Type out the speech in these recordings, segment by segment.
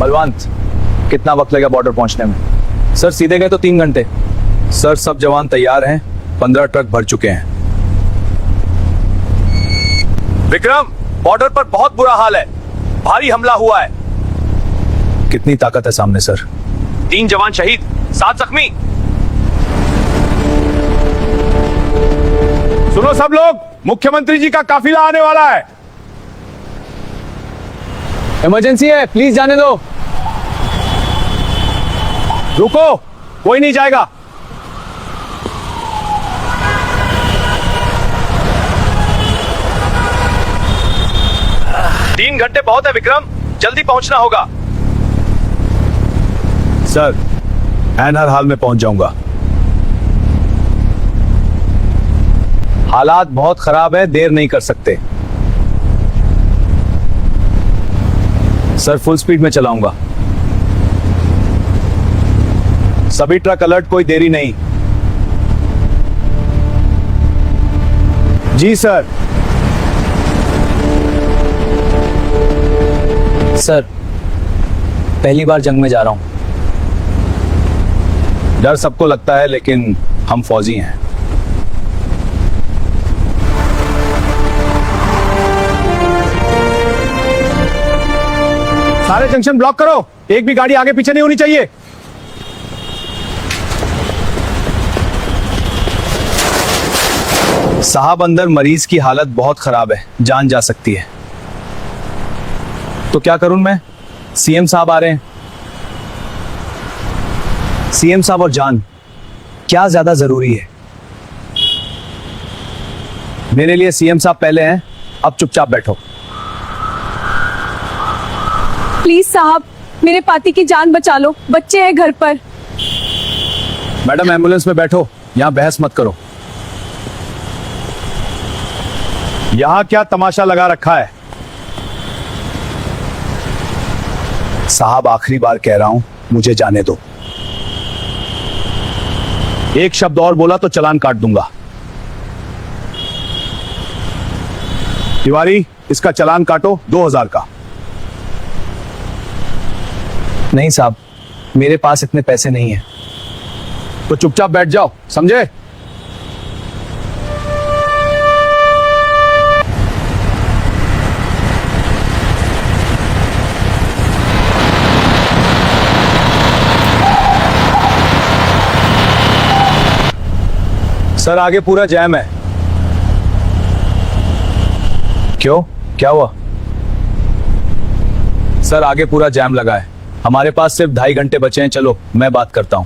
बलवंत, कितना वक्त लगेगा बॉर्डर पहुंचने में? सर सीधे गए तो 3 घंटे। सर सब जवान तैयार हैं, 15 ट्रक भर चुके हैं। विक्रम, बॉर्डर पर बहुत बुरा हाल है, भारी हमला हुआ है। कितनी ताकत है सामने सर? 3 जवान शहीद, 7 जख्मी। सुनो सब लोग, मुख्यमंत्री जी का काफिला आने वाला है। इमरजेंसी है, प्लीज जाने दो। रुको, कोई नहीं जाएगा। तीन घंटे बहुत है विक्रम, जल्दी पहुंचना होगा। सर ऐन हर हाल में पहुंच जाऊंगा। हालात बहुत खराब है, देर नहीं कर सकते। सर फुल स्पीड में चलाऊंगा। सभी ट्रक अलर्ट, कोई देरी नहीं। जी सर। सर पहली बार जंग में जा रहा हूं। डर सबको लगता है, लेकिन हम फौजी हैं। सारे जंक्शन ब्लॉक करो, एक भी गाड़ी आगे पीछे नहीं होनी चाहिए। साहब अंदर मरीज की हालत बहुत खराब है, जान जा सकती है। तो क्या करूं मैं? सीएम साहब आ रहे हैं। सीएम साहब और जान, क्या ज्यादा जरूरी है? मेरे लिए सीएम साहब पहले हैं, अब चुपचाप बैठो। प्लीज साहब, मेरे पति की जान बचा लो, बच्चे हैं घर पर। मैडम एम्बुलेंस में बैठो, यहां बहस मत करो। यहां क्या तमाशा लगा रखा है? साहब आखिरी बार कह रहा हूं, मुझे जाने दो। एक शब्द और बोला तो चालान काट दूंगा। तिवारी, इसका चालान काटो 2000 का। नहीं साहब, मेरे पास इतने पैसे नहीं है। तो चुपचाप बैठ जाओ, समझे? सर आगे पूरा जैम है। क्यों, क्या हुआ? सर आगे पूरा जैम लगा है, हमारे पास सिर्फ 2.5 घंटे बचे हैं। चलो मैं बात करता हूं।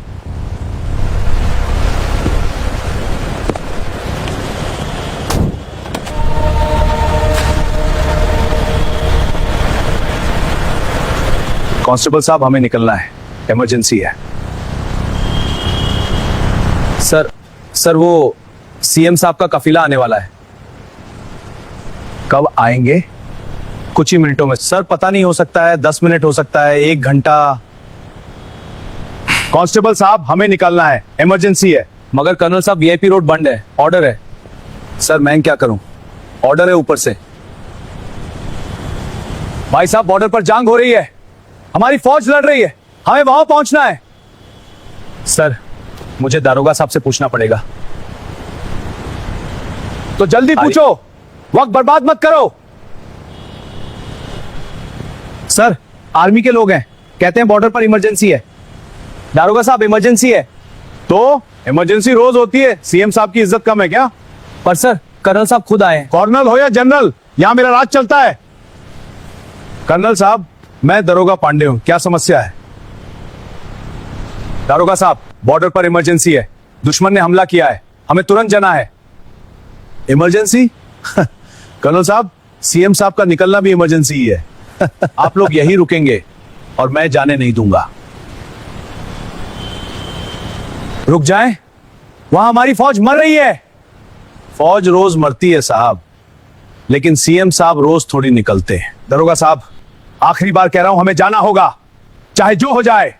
कांस्टेबल साहब, हमें निकलना है, इमरजेंसी है। सर वो सीएम साहब का काफिला आने वाला है। कब आएंगे? कुछ ही मिनटों में सर। पता नहीं, हो सकता है 10 मिनट, हो सकता है 1 घंटा। कांस्टेबल साहब, हमें निकलना है, इमरजेंसी है। मगर कर्नल साहब वीआईपी रोड बंद है, ऑर्डर है। सर मैं क्या करूं, ऑर्डर है ऊपर से। भाई साहब बॉर्डर पर जंग हो रही है, हमारी फौज लड़ रही है, हमें वहां पहुंचना है। सर मुझे दारोगा साहब से पूछना पड़ेगा। तो जल्दी पूछो, वक्त बर्बाद मत करो। सर आर्मी के लोग हैं, कहते हैं बॉर्डर पर इमरजेंसी है। दारोगा साहब इमरजेंसी है। तो इमरजेंसी रोज होती है, सीएम साहब की इज्जत कम है क्या? पर सर कर्नल साहब खुद आए हैं। कर्नल हो या जनरल, यहां मेरा राज चलता है। कर्नल साहब, मैं दरोगा पांडे हूं, क्या समस्या है? दारोगा साहब बॉर्डर पर इमरजेंसी है, दुश्मन ने हमला किया है, हमें तुरंत जाना है। इमरजेंसी? कर्नल साहब सीएम साहब का निकलना भी इमरजेंसी ही है। आप लोग यहीं रुकेंगे और मैं जाने नहीं दूंगा। रुक जाएं, वहां हमारी फौज मर रही है। फौज रोज मरती है साहब, लेकिन सीएम साहब रोज थोड़ी निकलते हैं। दरोगा साहब, आखिरी बार कह रहा हूं, हमें जाना होगा, चाहे जो हो जाए।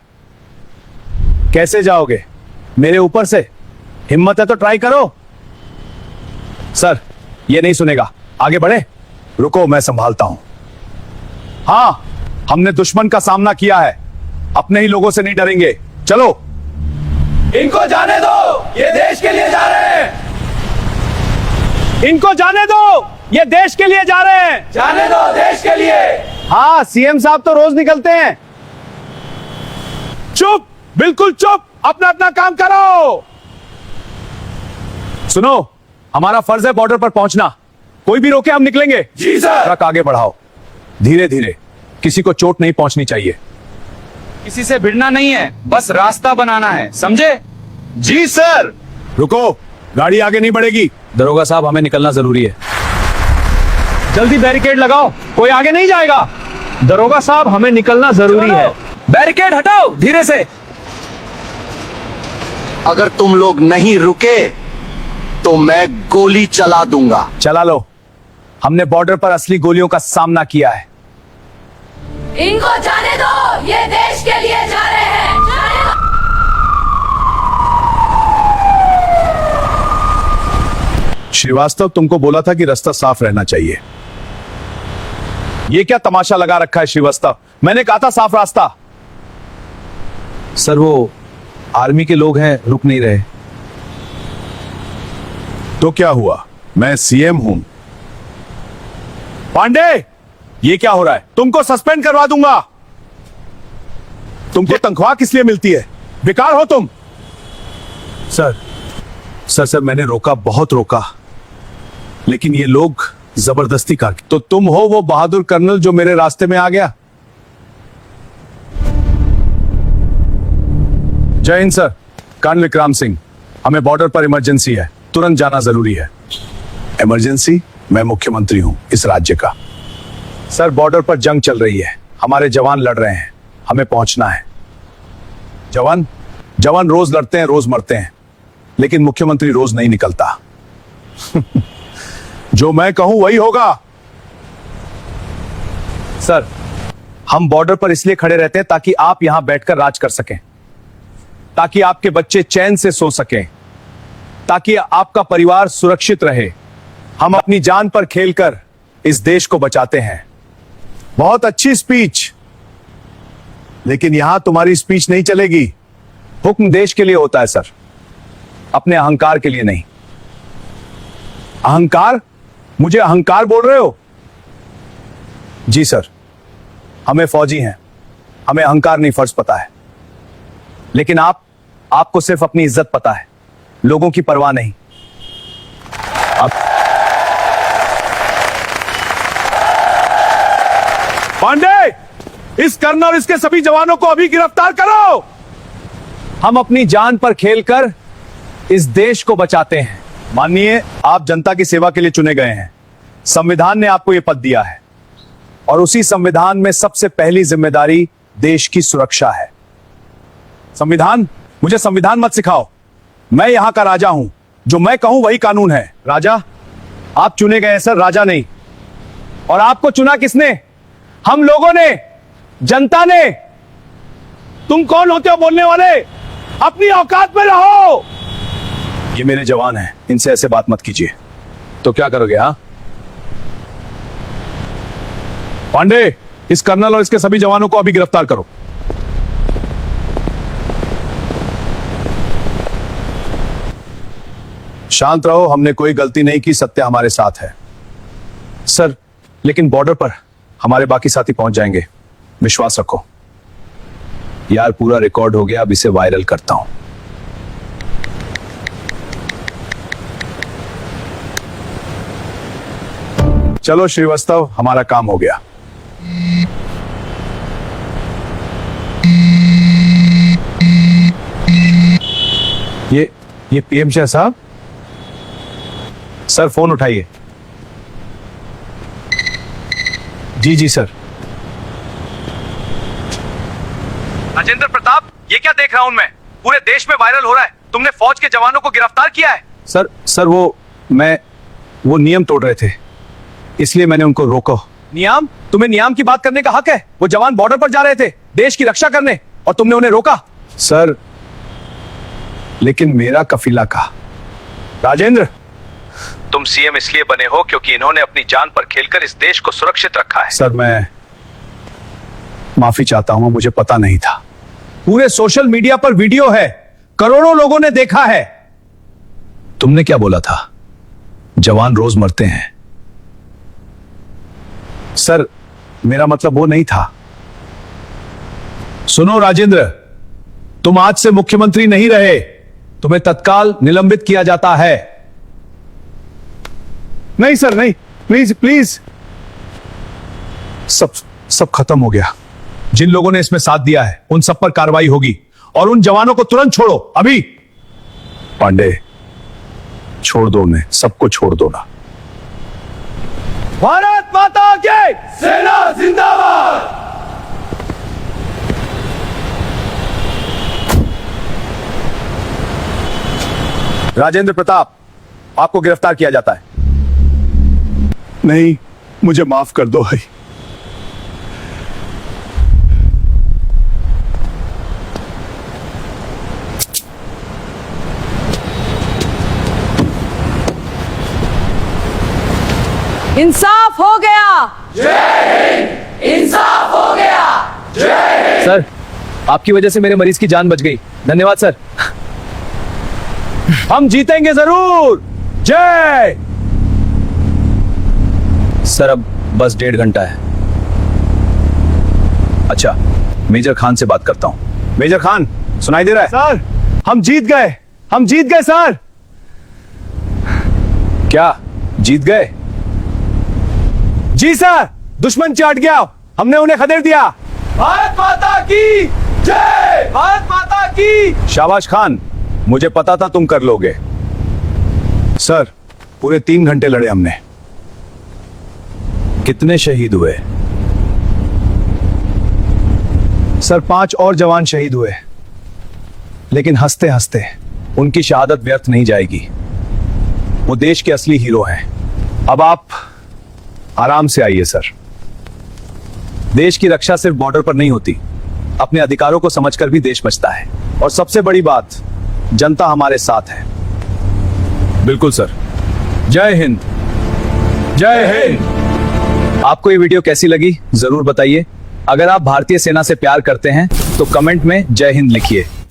कैसे जाओगे? मेरे ऊपर से? हिम्मत है तो ट्राई करो। सर ये नहीं सुनेगा, आगे बढ़े। रुको मैं संभालता हूं। हाँ, हमने दुश्मन का सामना किया है, अपने ही लोगों से नहीं डरेंगे। चलो, इनको जाने दो, ये देश के लिए जा रहे हैं। इनको जाने दो, ये देश के लिए जा रहे हैं। जाने दो, देश के लिए। हाँ, सीएम साहब तो रोज निकलते हैं। चुप, बिल्कुल चुप, अपना अपना काम करो। सुनो, हमारा फर्ज है बॉर्डर पर पहुंचना। कोई भी रोके हम निकलेंगे। जी सर। ट्रक आगे बढ़ाओ, धीरे धीरे, किसी को चोट नहीं पहुंचनी चाहिए। किसी से भिड़ना नहीं है, बस रास्ता बनाना है, समझे? जी सर। रुको, गाड़ी आगे नहीं बढ़ेगी। दरोगा साहब, हमें निकलना जरूरी है। जल्दी बैरिकेड लगाओ, कोई आगे नहीं जाएगा। दरोगा साहब, हमें निकलना जरूरी है। बैरिकेड हटाओ धीरे से। अगर तुम लोग नहीं रुके तो मैं गोली चला दूंगा। चला लो, हमने बॉर्डर पर असली गोलियों का सामना किया है। इनको जाने दो, ये देश के लिए जा रहे हैं। जाने दो। श्रीवास्तव, तुमको बोला था कि रास्ता साफ रहना चाहिए। ये क्या तमाशा लगा रखा है श्रीवास्तव? मैंने कहा था साफ रास्ता। सर, वो आर्मी के लोग हैं, रुक नहीं रहे। तो क्या हुआ? मैं सीएम हूं। पांडे, ये क्या हो रहा है? तुमको सस्पेंड करवा दूंगा। तुमको तनख्वाह किस लिए मिलती है? बेकार हो तुम। सर सर सर मैंने रोका, बहुत रोका, लेकिन ये लोग जबरदस्ती कर। तो तुम हो वो बहादुर कर्नल जो मेरे रास्ते में आ गया? जय हिंद सर। कर्नल विक्रम सिंह, हमें बॉर्डर पर इमरजेंसी है, तुरंत जाना जरूरी है। इमरजेंसी? मैं मुख्यमंत्री हूं इस राज्य का। सर, बॉर्डर पर जंग चल रही है, हमारे जवान लड़ रहे हैं, हमें पहुंचना है। जवान जवान रोज लड़ते हैं, रोज मरते हैं, लेकिन मुख्यमंत्री रोज नहीं निकलता। जो मैं कहूं वही होगा। सर, हम बॉर्डर पर इसलिए खड़े रहते हैं ताकि आप यहां बैठकर राज कर सकें, ताकि आपके बच्चे चैन से सो सकें, ताकि आपका परिवार सुरक्षित रहे। हम अपनी जान पर खेलकर इस देश को बचाते हैं। बहुत अच्छी स्पीच, लेकिन यहां तुम्हारी स्पीच नहीं चलेगी। हुक्म देश के लिए होता है सर, अपने अहंकार के लिए नहीं। अहंकार? मुझे अहंकार बोल रहे हो? जी सर, हमें फौजी हैं, हमें अहंकार नहीं फर्ज पता है। लेकिन आपको सिर्फ अपनी इज्जत पता है, लोगों की परवाह नहीं। पांडे, इस कर्नल और इसके सभी जवानों को अभी गिरफ्तार करो। हम अपनी जान पर खेलकर इस देश को बचाते हैं। माननीय, आप जनता की सेवा के लिए चुने गए हैं। संविधान ने आपको यह पद दिया है, और उसी संविधान में सबसे पहली जिम्मेदारी देश की सुरक्षा है। संविधान? मुझे संविधान मत सिखाओ। मैं यहां का राजा हूं, जो मैं कहूं वही कानून है। राजा? आप चुने गए हैं सर, राजा नहीं। और आपको चुना किसने? हम लोगों ने, जनता ने। तुम कौन होते हो बोलने वाले? अपनी औकात में रहो। ये मेरे जवान हैं, इनसे ऐसे बात मत कीजिए। तो क्या करोगे? हाँ पांडे, इस कर्नल और इसके सभी जवानों को अभी गिरफ्तार करो। शांत रहो, हमने कोई गलती नहीं की, सत्य हमारे साथ है। सर, लेकिन बॉर्डर पर हमारे बाकी साथी पहुंच जाएंगे, विश्वास रखो। यार, पूरा रिकॉर्ड हो गया, अब इसे वायरल करता हूं। चलो श्रीवास्तव, हमारा काम हो गया। ये पीएम शाह साहब। सर, फोन उठाइए। जी जी सर। राजेंद्र प्रताप, ये क्या देख रहा हूं मैं? पूरे देश में वायरल हो रहा है, तुमने फौज के जवानों को गिरफ्तार किया है। सर वो नियम तोड़ रहे थे, इसलिए मैंने उनको रोको। नियम? तुम्हें नियम की बात करने का हक है? वो जवान बॉर्डर पर जा रहे थे देश की रक्षा करने, और तुमने उन्हें रोका। सर, लेकिन मेरा कफिला कहा। राजेंद्र, तुम सीएम इसलिए बने हो क्योंकि इन्होंने अपनी जान पर खेलकर इस देश को सुरक्षित रखा है। सर माफी चाहता हूं, मुझे पता नहीं था। पूरे सोशल मीडिया पर वीडियो है, करोड़ों लोगों ने देखा है। तुमने क्या बोला था? जवान रोज मरते हैं। सर, मेरा मतलब वो नहीं था। सुनो राजेंद्र, तुम आज से मुख्यमंत्री नहीं रहे, तुम्हें तत्काल निलंबित किया जाता है। नहीं सर, नहीं, प्लीज प्लीज। सब खत्म हो गया। जिन लोगों ने इसमें साथ दिया है उन सब पर कार्रवाई होगी, और उन जवानों को तुरंत छोड़ो अभी। पांडे, छोड़ दो उन्हें, सबको छोड़ दो ना। भारत माता की सेना जिंदाबाद। राजेंद्र प्रताप, आपको गिरफ्तार किया जाता है। नहीं, मुझे माफ कर दो भाई। इंसाफ हो गया। इंसाफ हो गया। सर, आपकी वजह से मेरे मरीज की जान बच गई। धन्यवाद सर। हम जीतेंगे जरूर। जय। सर, अब बस 1.5 घंटा है। अच्छा, मेजर खान से बात करता हूं। मेजर खान, सुनाई दे रहा है? सर, हम जीत गए, हम जीत गए सर। क्या जीत गए? जी सर, दुश्मन चाट गया, हमने उन्हें खदेड़ दिया। भारत माता की जय। भारत माता की। शाबाश खान, मुझे पता था तुम कर लोगे। सर, पूरे 3 घंटे लड़े हमने। कितने शहीद हुए? सर, 5 और जवान शहीद हुए, लेकिन हंसते हंसते उनकी शहादत व्यर्थ नहीं जाएगी। वो देश के असली हीरो हैं। अब आप आराम से आइए सर। देश की रक्षा सिर्फ बॉर्डर पर नहीं होती, अपने अधिकारों को समझकर भी देश बचता है। और सबसे बड़ी बात, जनता हमारे साथ है। बिल्कुल सर। जय हिंद। जय हिंद। आपको ये वीडियो कैसी लगी जरूर बताइए। अगर आप भारतीय सेना से प्यार करते हैं तो कमेंट में जय हिंद लिखिए।